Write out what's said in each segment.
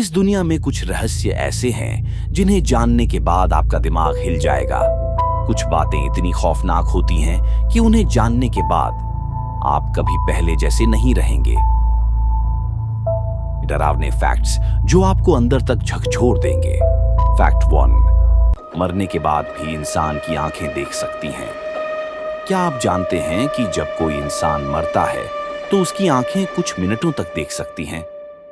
इस दुनिया में कुछ रहस्य ऐसे हैं जिन्हें जानने के बाद आपका दिमाग हिल जाएगा। कुछ बातें इतनी खौफनाक होती हैं कि उन्हें जानने के बाद आप कभी पहले जैसे नहीं रहेंगे। डरावने फैक्ट्स जो आपको अंदर तक झकझोर देंगे। फैक्ट 1, मरने के बाद भी इंसान की आंखें देख सकती हैं। क्या आप जानते हैं कि जब कोई इंसान मरता है तो उसकी आंखें कुछ मिनटों तक देख सकती हैं?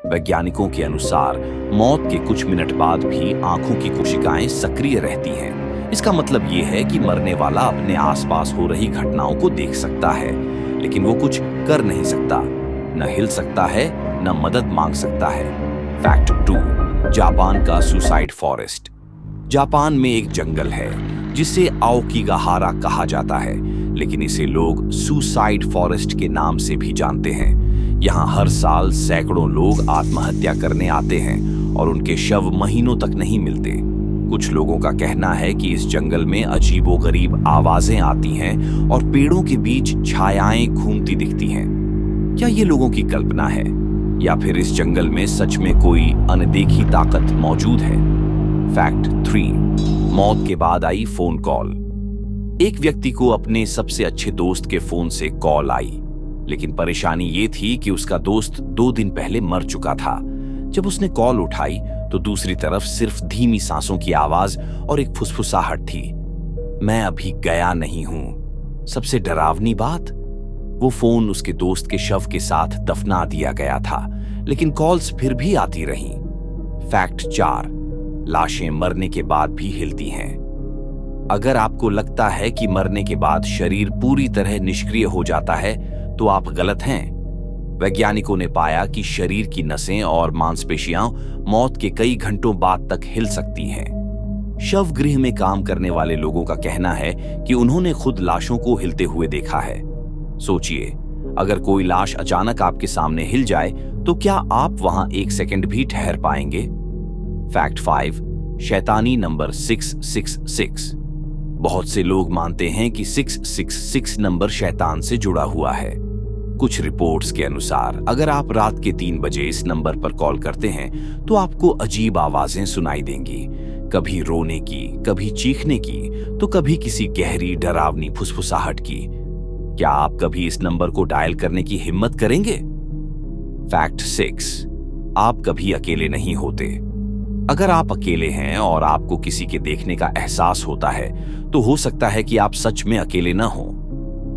वैज्ञानिकों के अनुसार मौत के कुछ मिनट बाद भी आंखों की कोशिकाएं सक्रिय रहती हैं। इसका मतलब ये है कि मरने वाला अपने आसपास हो रही घटनाओं को देख सकता है, लेकिन वो कुछ कर नहीं सकता, न हिल सकता है, न मदद मांग सकता है। फैक्ट 2, जापान का सुसाइड फॉरेस्ट। जापान में एक जंगल है जिसे आओकीगाहारा कहा जाता है, लेकिन इसे लोग सुसाइड फॉरेस्ट के नाम से भी जानते हैं। यहाँ हर साल सैकड़ों लोग आत्महत्या करने आते हैं और उनके शव महीनों तक नहीं मिलते। कुछ लोगों का कहना है कि इस जंगल में अजीबोगरीब आवाजें आती हैं और पेड़ों के बीच छायाएं घूमती दिखती हैं। क्या ये लोगों की कल्पना है या फिर इस जंगल में सच में कोई अनदेखी ताकत मौजूद है? फैक्ट 3, मौत के बाद आई फोन कॉल। एक व्यक्ति को अपने सबसे अच्छे दोस्त के फोन से कॉल आई, लेकिन परेशानी ये थी कि उसका दोस्त 2 दिन पहले मर चुका था। जब उसने कॉल उठाई तो दूसरी तरफ सिर्फ धीमी सांसों की आवाज और एक फुसफुसाहट थी, मैं अभी गया नहीं हूं। सबसे डरावनी बात, वो फोन उसके दोस्त के शव के साथ दफना दिया गया था, लेकिन कॉल्स फिर भी आती रहीं। फैक्ट 4, लाशें मरने के बाद भी हिलती हैं। अगर आपको लगता है कि मरने के बाद शरीर पूरी तरह निष्क्रिय हो जाता है तो आप गलत हैं। वैज्ञानिकों ने पाया कि शरीर की नसें और मांसपेशियां मौत के कई घंटों बाद तक हिल सकती हैं। शव गृह में काम करने वाले लोगों का कहना है कि उन्होंने खुद लाशों को हिलते हुए देखा है। सोचिए, अगर कोई लाश अचानक आपके सामने हिल जाए तो क्या आप वहां 1 सेकंड भी ठहर पाएंगे? फैक्ट 5, शैतानी नंबर 666। बहुत से लोग मानते हैं कि 666 नंबर शैतान से जुड़ा हुआ है। कुछ रिपोर्ट्स के अनुसार अगर आप रात के 3 बजे इस नंबर पर कॉल करते हैं तो आपको अजीब आवाजें सुनाई देंगी, कभी रोने की, कभी चीखने की, तो कभी किसी गहरी डरावनी फुसफुसाहट की। क्या आप कभी इस नंबर को डायल करने की हिम्मत करेंगे? फैक्ट 6, आप कभी अकेले नहीं होते। अगर आप अकेले हैं और आपको किसी के देखने का एहसास होता है तो हो सकता है कि आप सच में अकेले न हो।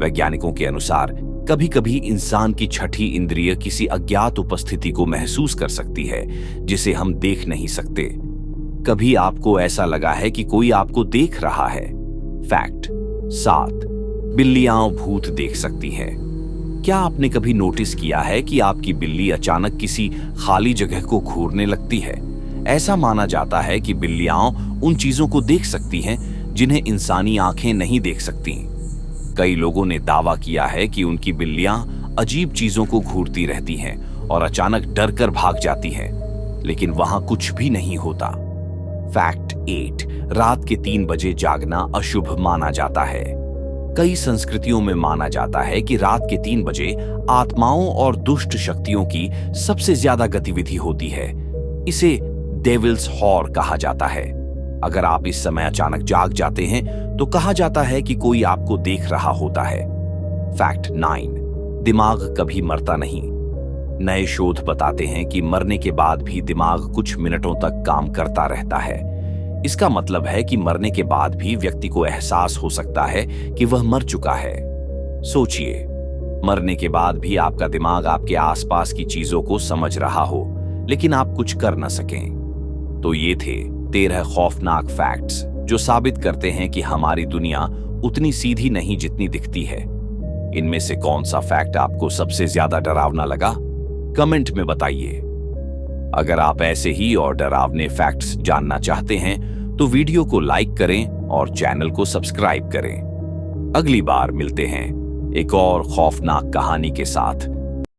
वैज्ञानिकों के अनुसार कभी कभी इंसान की छठी इंद्रिय किसी अज्ञात उपस्थिति को महसूस कर सकती है जिसे हम देख नहीं सकते। कभी आपको ऐसा लगा है कि कोई आपको देख रहा है। फैक्ट 7, बिल्लियां भूत देख सकती हैं। क्या आपने कभी नोटिस किया है कि आपकी बिल्ली अचानक किसी खाली जगह को घूरने लगती है? ऐसा माना जाता है कि बिल्लियां उन चीजों को देख सकती हैं जिन्हें इंसानी आंखें नहीं देख सकती। कई लोगों ने दावा किया है कि उनकी बिल्लियां अजीब चीजों को घूरती रहती हैं और अचानक डर कर भाग जाती हैं, लेकिन वहां कुछ भी नहीं होता। फैक्ट 8, रात के 3 बजे जागना अशुभ माना जाता है। कई संस्कृतियों में माना जाता है कि रात के 3 बजे आत्माओं और दुष्ट शक्तियों की सबसे ज्यादा गतिविधि होती है। इसे डेविल्स हॉर कहा जाता है। अगर आप इस समय अचानक जाग जाते हैं तो कहा जाता है कि कोई आपको देख रहा होता है। फैक्ट 9, दिमाग कभी मरता नहीं। नए शोध बताते हैं कि मरने के बाद भी दिमाग कुछ मिनटों तक काम करता रहता है। इसका मतलब है कि मरने के बाद भी व्यक्ति को एहसास हो सकता है कि वह मर चुका है। सोचिए, मरने के बाद भी आपका दिमाग आपके आसपास की चीजों को समझ रहा हो, लेकिन आप कुछ कर न सकें। तो ये थे 13 खौफनाक फैक्ट्स जो साबित करते हैं कि हमारी दुनिया उतनी सीधी नहीं जितनी दिखती है। इनमें से कौन सा फैक्ट आपको सबसे ज्यादा डरावना लगा? कमेंट में बताइए। अगर आप ऐसे ही और डरावने फैक्ट्स जानना चाहते हैं तो वीडियो को लाइक करें और चैनल को सब्सक्राइब करें। अगली बार मिलते हैं एक और खौफनाक कहानी के साथ।